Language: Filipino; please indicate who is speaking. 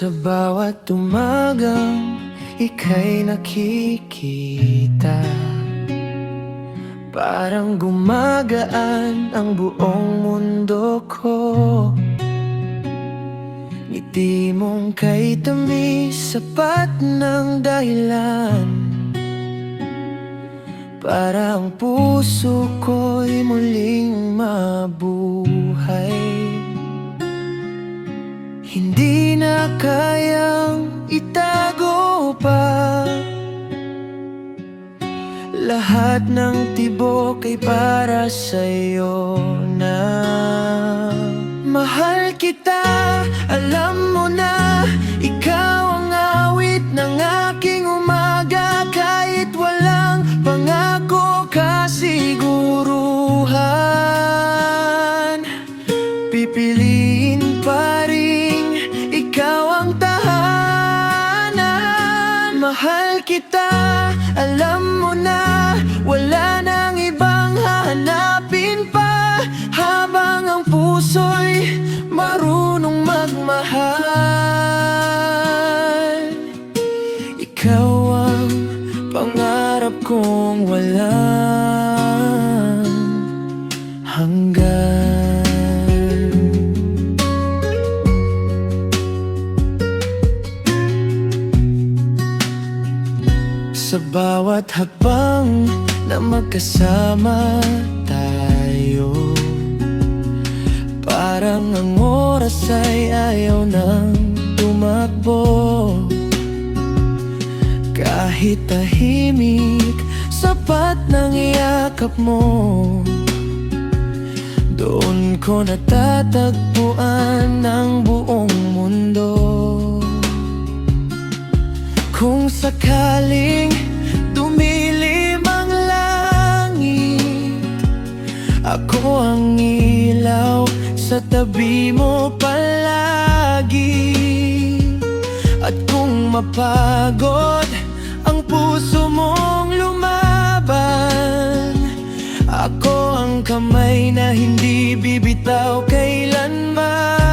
Speaker 1: Sa bawat umagang ika'y nakikita, parang gumagaan ang buong mundo ko. Ngiti mong kay tamis, sapat ng dahilan para ang puso ko'y muling mabuhay. Hindi na kayang itago pa, lahat ng tibok ay para sa'yo na. Mahal kita, alam mo na, ikaw ang awit ng aking umaga. Kahit walang pangako kasiguruhan, pipiliin pa rin ikaw ang tahanan. Mahal kita, alam mo na, wala nang ibang hahanapin pa, habang ang puso'y marunong magmahal. Ikaw ang pangarap kong walang hanggan. Sa bawat hakbang na magkasama tayo, parang ang oras ay ayaw nang tumakbo. Kahit tahimik, sapat ng iyakap mo, doon ko natatagpuan ang buong mundo. Kung sakaling dumilim ang langit, ako ang ilaw sa tabi mo palagi. At kung mapagod ang puso mong lumaban, ako ang kamay na hindi bibitaw kailanman.